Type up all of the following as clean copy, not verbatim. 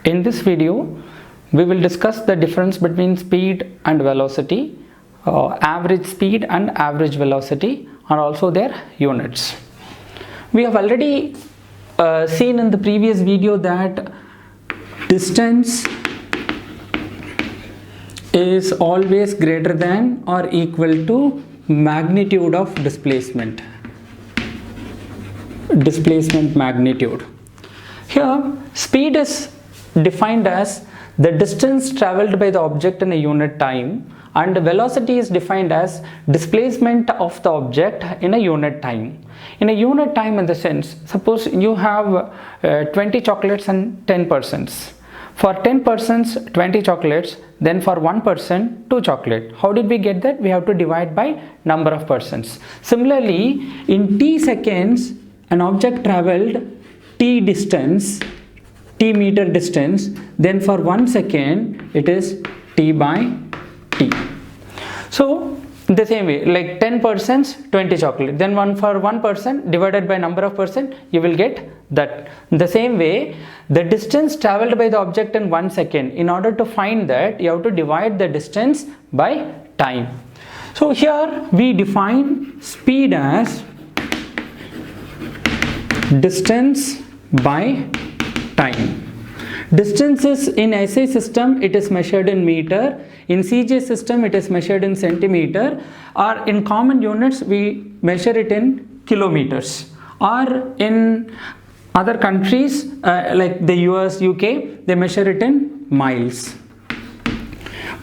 In this video, we will discuss the difference between speed and velocity, average speed and average velocity, and also their units. We have already seen in the previous video that distance is always greater than or equal to magnitude of displacement. Displacement magnitude. Here, speed is defined as the distance traveled by the object in a unit time, and velocity is defined as displacement of the object in a unit time. In a unit time, in the sense, suppose you have 20 chocolates and 10 persons. For 10 persons, 20 chocolates, then for 1 person, 2 chocolate. How did we get that? We have to divide by number of persons. Similarly, in t seconds, an object traveled t distance, t meter distance, then for 1 second it is t by t. So the same way, like 10 persons, 20 chocolate, then for 1 person divided by number of person, you will get that. The same way, the distance traveled by the object in 1 second, in order to find that, you have to divide the distance by time. So here we define speed as distance by time. Distance is in SI system, it is measured in meter. In CJ system, it is measured in centimeter, or in common units we measure it in kilometers, or in other countries like the US, UK, they measure it in miles.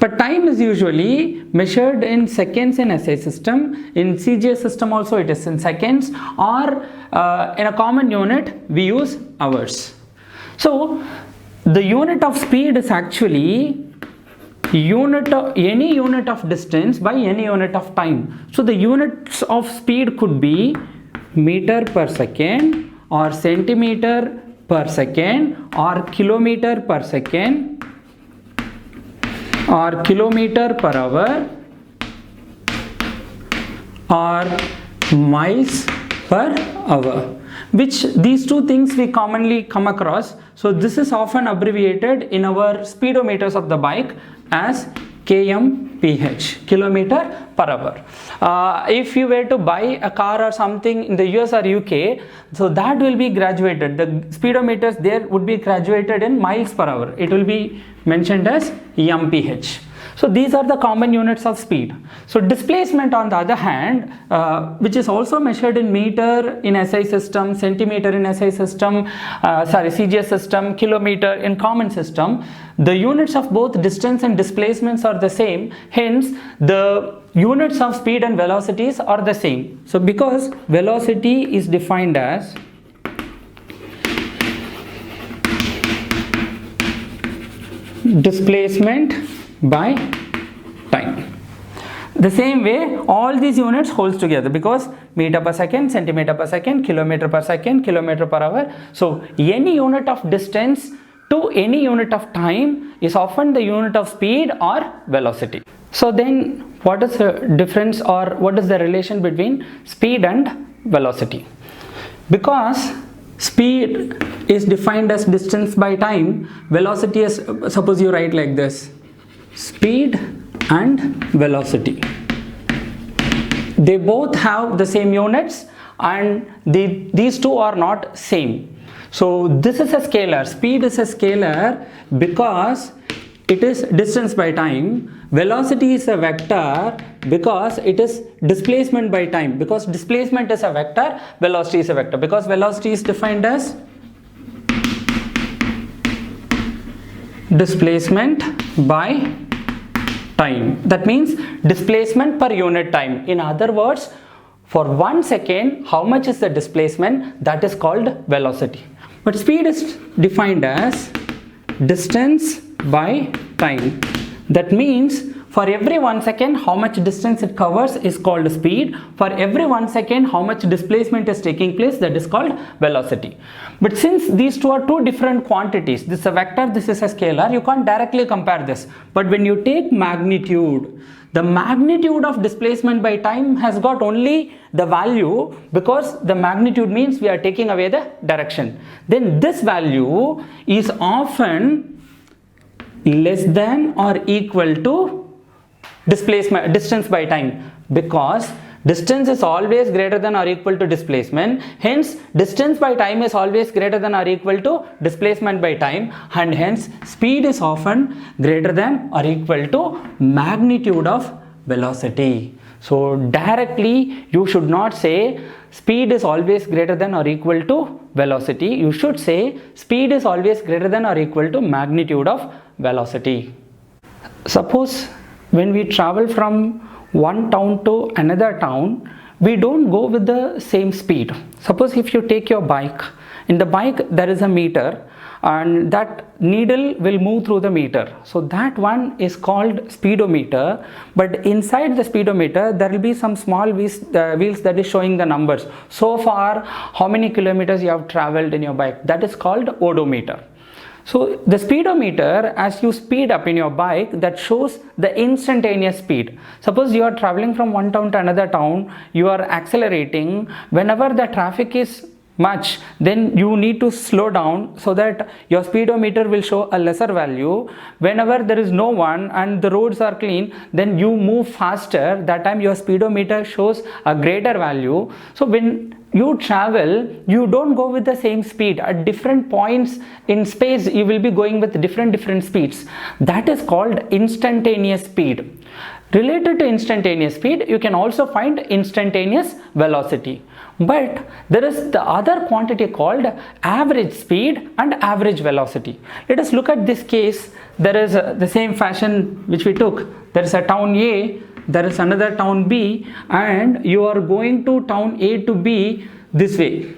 But time is usually measured in seconds in SI system. In CJ system also it is in seconds, or in a common unit we use hours. So the unit of speed is actually any unit of distance by any unit of time. So the units of speed could be meter per second, or centimeter per second, or kilometer per second, or kilometer per hour, or miles per hour, which these two things we commonly come across. So this is often abbreviated in our speedometers of the bike as kmph, kilometer per hour. If you were to buy a car or something in the US or UK, so that will be graduated. The speedometers there would be graduated in miles per hour. It will be mentioned as mph. So these are the common units of speed. So displacement, on the other hand, which is also measured in meter in SI system, centimeter in SI system, CGS system, kilometer in common system, the units of both distance and displacements are the same. Hence, the units of speed and velocities are the same. So because velocity is defined as displacement by time. The same way, all these units holds together, because meter per second, centimeter per second, kilometer per second, kilometer per hour. So any unit of distance to any unit of time is often the unit of speed or velocity. So then what is the difference, or what is the relation between speed and velocity? Because speed is defined as distance by time, velocity is, suppose you write like this, speed and velocity. They both have the same units, and these two are not same. So this is a scalar. Speed is a scalar because it is distance by time. Velocity is a vector because it is displacement by time. Because displacement is a vector, velocity is a vector. Because velocity is defined as displacement by time. That means displacement per unit time. In other words, for 1 second, how much is the displacement? That is called velocity. But speed is defined as distance by time. That means for every 1 second, how much distance it covers is called speed. For every 1 second, how much displacement is taking place, that is called velocity. But since these two are two different quantities, this is a vector, this is a scalar, you can't directly compare this. But when you take magnitude, the magnitude of displacement by time has got only the value because the magnitude means we are taking away the direction. Then this value is often less than or equal to distance by time, because distance is always greater than or equal to displacement. Hence, distance by time is always greater than or equal to displacement by time, and hence speed is often greater than or equal to magnitude of velocity. So directly you should not say speed is always greater than or equal to velocity. You should say speed is always greater than or equal to magnitude of velocity. Suppose when we travel from one town to another town, we don't go with the same speed. Suppose if you take your bike, in the bike there is a meter and that needle will move through the meter. So that one is called speedometer, but inside the speedometer there will be some small wheels that is showing the numbers. So far how many kilometers you have traveled in your bike, that is called odometer. So the speedometer, as you speed up in your bike, that shows the instantaneous speed. Suppose you are traveling from one town to another town, you are accelerating. Whenever the traffic is much, then you need to slow down so that your speedometer will show a lesser value. Whenever there is no one and the roads are clean, then you move faster. That time your speedometer shows a greater value. So when you travel, you don't go with the same speed. At different points in space, you will be going with different speeds. That is called instantaneous speed. Related to instantaneous speed, you can also find instantaneous velocity. But there is the other quantity called average speed and average velocity. Let us look at this case. There is the same fashion which we took. There is a town A, there is another town B, and you are going to town A to B this way.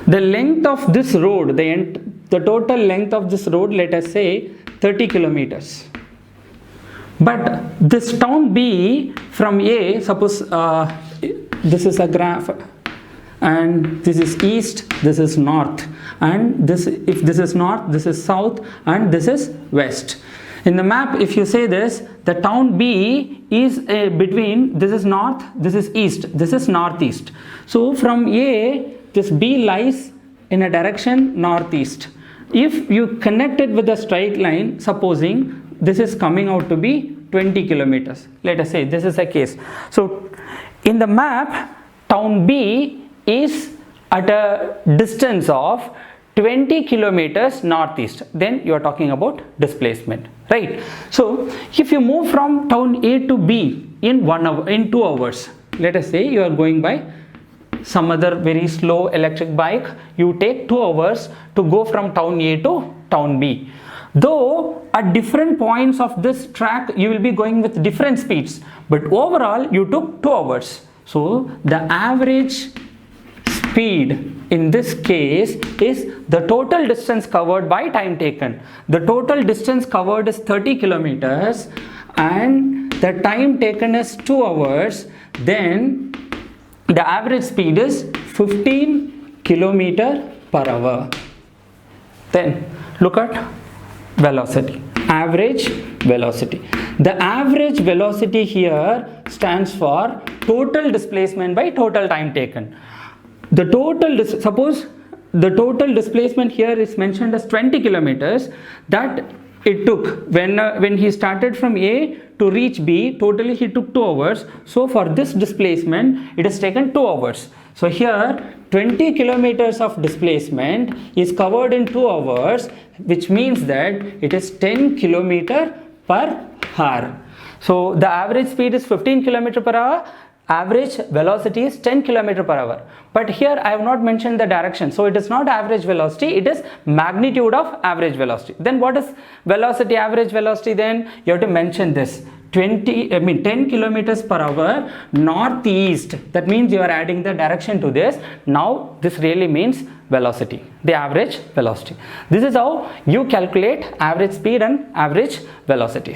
The length of this road, the total length of this road, let us say 30 kilometers. But this town B from A, suppose this is a graph and this is east, this is north, and this, if this is north, this is south, and this is west. In the map, if you say this, the town B is between, this is north, this is east, this is northeast. So from A, this B lies in a direction northeast. If you connect it with a straight line, supposing this is coming out to be 20 kilometers. Let us say this is a case. So in the map, town B is at a distance of 20 kilometers northeast. Then you are talking about displacement, right? So if you move from town A to B in 1 hour, in 2 hours, let us say you are going by some other very slow electric bike, you take 2 hours to go from town A to town B. Though at different points of this track you will be going with different speeds, but overall you took 2 hours. So the average speed in this case is the total distance covered by time taken. The total distance covered is 30 kilometers and the time taken is 2 hours. Then the average speed is 15 kilometer per hour. Then look at velocity, average velocity. The average velocity here stands for total displacement by total time taken. The total, suppose the total displacement here is mentioned as 20 kilometers, that it took when he started from A to reach B, totally he took 2 hours. So for this displacement, it has taken 2 hours. So here 20 kilometers of displacement is covered in 2 hours, which means that it is 10 kilometer per hour. So the average speed is 15 kilometer per hour, average velocity is 10 kilometer per hour. But here I have not mentioned the direction, so it is not average velocity, it is magnitude of average velocity. Then what is velocity, average velocity? Then you have to mention this 10 kilometers per hour northeast. That means you are adding the direction to this. Now this really means velocity, the average velocity. This is how you calculate average speed and average velocities.